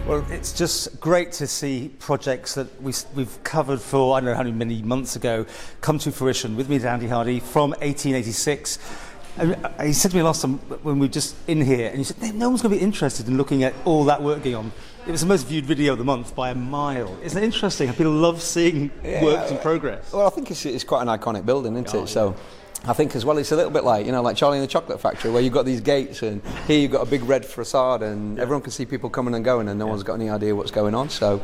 Well, it's just great to see projects that we've covered for, I don't know how many months ago, come to fruition. With me is Andy Hardy from 1886. He said to me last time when we were just in here, and he said, no one's going to be interested in looking at all that work going on. It was the most viewed video of the month by a mile. Isn't it interesting how people love seeing works in progress? Well, I think it's quite an iconic building, isn't it? So I think as well it's a little bit like, like Charlie and the Chocolate Factory, where you've got these gates and here you've got a big red facade and everyone can see people coming and going and no one's got any idea what's going on. So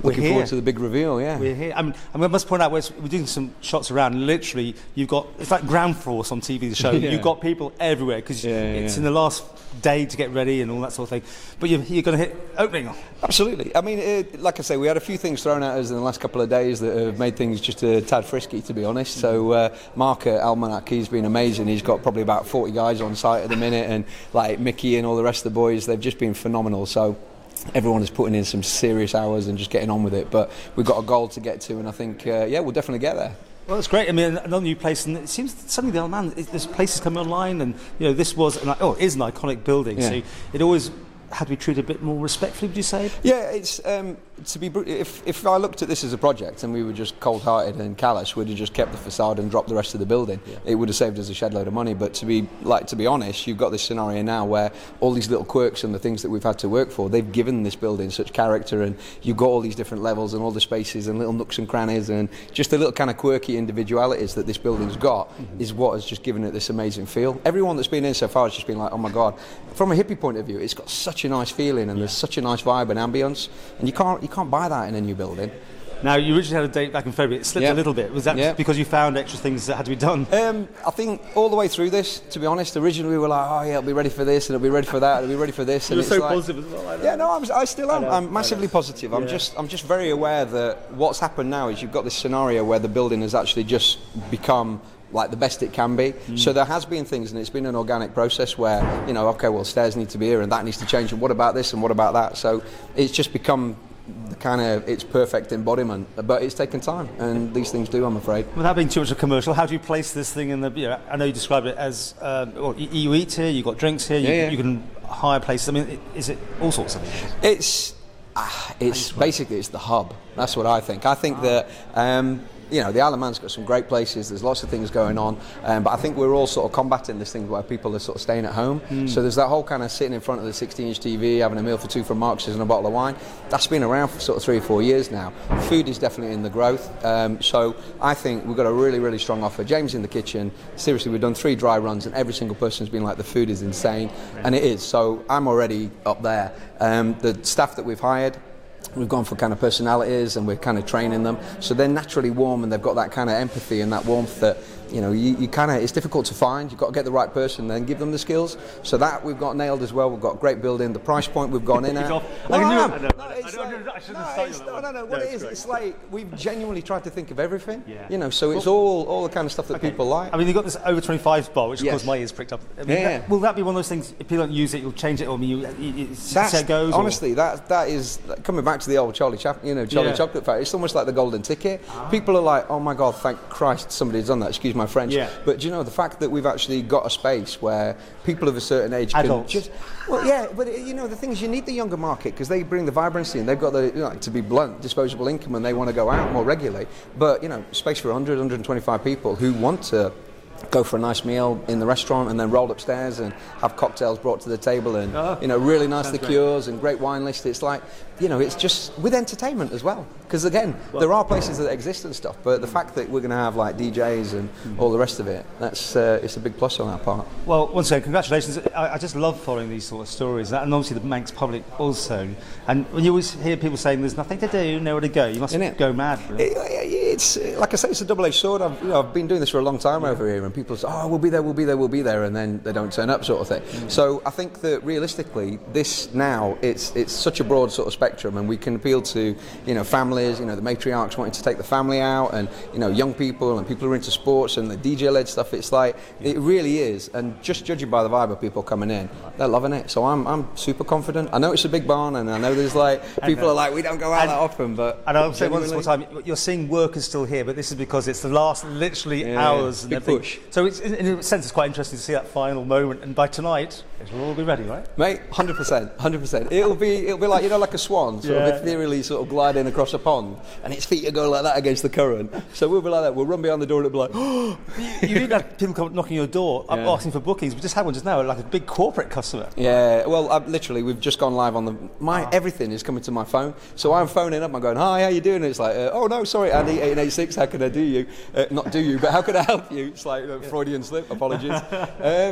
looking forward to the big reveal, We're here. I must point out, we're doing some shots around, and literally you've got, it's like ground force on TV, the show. You've got people everywhere because it's in the last day to get ready and all that sort of thing. But you're going to hit opening. Absolutely. I mean, like I say, we had a few things thrown at us in the last couple of days that have made things just a tad frisky, to be honest. So Mark at Almanac, he's been amazing. He's got probably about 40 guys on site at the minute, and like Mickey and all the rest of the boys, they've just been phenomenal. So everyone is putting in some serious hours and just getting on with it. But we've got a goal to get to, and I think, we'll definitely get there. Well, it's great. I mean, another new place, and it seems suddenly the old man, there's places coming online, and this was, it is an iconic building, so it always had to be treated a bit more respectfully, would you say? Yeah, it's if I looked at this as a project and we were just cold-hearted and callous, we'd have just kept the facade and dropped the rest of the building. It would have saved us a shed load of money. But to be honest, you've got this scenario now where all these little quirks and the things that we've had to work for, they've given this building such character, and you've got all these different levels and all the spaces and little nooks and crannies and just the little kind of quirky individualities that this building's got is what has just given it this amazing feel. Everyone that's been in so far has just been like, oh my God. From a hippie point of view, it's got such a nice feeling and there's such a nice vibe and ambience, and you can't buy that in a new building. Now, you originally had a date back in February. It slipped a little bit. Was that because you found extra things that had to be done? I think all the way through this, to be honest, originally we were like, I'll be ready for this, and it'll be ready for that, and it'll be ready for this. You were so positive as well. Like that. Yeah, no, I still am. I'm massively positive. I'm just very aware that what's happened now is you've got this scenario where the building has actually just become like the best it can be. So there has been things, and it's been an organic process where, okay, well, stairs need to be here and that needs to change, and what about this and what about that? So it's just become the kind of its perfect embodiment, but it's taken time, and these things do, I'm afraid. Without being too much of a commercial, how do you place this thing in the? I know you described it as you eat here, you've got drinks here, you can hire places. I mean, is it all sorts of things? It's basically it's the hub. That's what I think. I think that. The Isle of Man's got some great places, there's lots of things going on, but I think we're all sort of combating this thing where people are sort of staying at home. So there's that whole kind of sitting in front of the 16-inch TV, having a meal for two from Marks and a bottle of wine. That's been around for sort of 3 or 4 years now. Food is definitely in the growth, so I think we've got a really, really strong offer. James in the kitchen, seriously, we've done 3 dry runs and every single person's been like, the food is insane, and it is, so I'm already up there. The staff that we've hired, we've gone for kind of personalities and we're kind of training them, so they're naturally warm and they've got that kind of empathy and that warmth that you kind of, it's difficult to find. You've got to get the right person and then give them the skills. So that we've got nailed as well. We've got a great building. The price point we've gone in at. What it is, it's like we've genuinely tried to think of everything. So it's all the kind of stuff that people like. I mean, you've got this over 25 bar, which of course my ears pricked up. I mean, will that be one of those things? If people don't use it, you'll change it, or it goes. Honestly, that is coming back to the old Charlie Chocolate Factory. It's almost like the golden ticket. People are like, oh my God, thank Christ somebody's done that. Excuse my French, but the fact that we've actually got a space where people of a certain age can just, but the thing is, you need the younger market because they bring the vibrancy and they've got the, to be blunt, disposable income, and they want to go out more regularly. But space for 100, 125 people who want to go for a nice meal in the restaurant and then roll upstairs and have cocktails brought to the table and really nice liqueurs and great wine list. It's like, it's just with entertainment as well, because again, there are places that exist and stuff, but the fact that we're going to have like DJs and all the rest of it, that's it's a big plus on our part. Well, once again, congratulations. I just love following these sort of stories, and obviously the Manx public also. And when you always hear people saying there's nothing to do, nowhere to go, you must go mad. It's like I say, it's a double-edged sword. I've been doing this for a long time over here, and people say, oh, we'll be there, and then they don't turn up, sort of thing. So I think that realistically, this now, it's such a broad sort of spectrum, and we can appeal to families, the matriarchs wanting to take the family out, and young people and people who are into sports and the DJ-led stuff. It's like, it really is, and just judging by the vibe of people coming in, they're loving it. So I'm super confident. I know it's a big barn, and I know there's people are like, we don't go out that often, but and I'll say once more time, you're seeing workers still here, but this is because it's the last literally hours and big push. So it's, in a sense, it's quite interesting to see that final moment, and by tonight Guess we'll all be ready, right? Mate, 100%, 100%. It'll be like, you know, like a swan, sort of ethereally sort of gliding across a pond, and its feet are going like that against the current. So we'll be like that. We'll run behind the door and it'll be like, oh. You even had people come knocking your door, asking for bookings. We just had one just now, like a big corporate customer. Yeah, well, literally, we've just gone live on everything is coming to my phone. So I'm phoning up, I'm going, hi, how you doing? And it's like, oh no, sorry, Andy, 1886, how can I do you? Not do you, but how can I help you? It's like Freudian slip, apologies.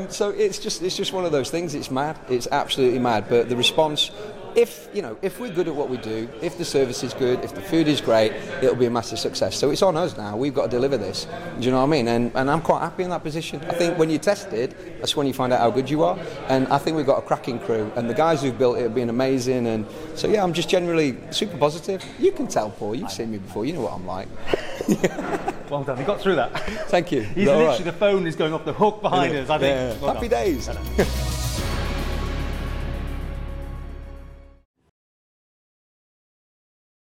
So it's just one of those things. It's mad. It's absolutely mad. But the response, if we're good at what we do, if the service is good, if the food is great, it'll be a massive success. So it's on us now. We've got to deliver this. Do you know what I mean? And I'm quite happy in that position. I think when you're tested, that's when you find out how good you are. And I think we've got a cracking crew. And the guys who've built it have been amazing. And so yeah, I'm just generally super positive. You can tell, Paul. You've seen me before. You know what I'm like. Well done. You got through that. Thank you. He's literally the phone is going off the hook behind us. I think. Happy days.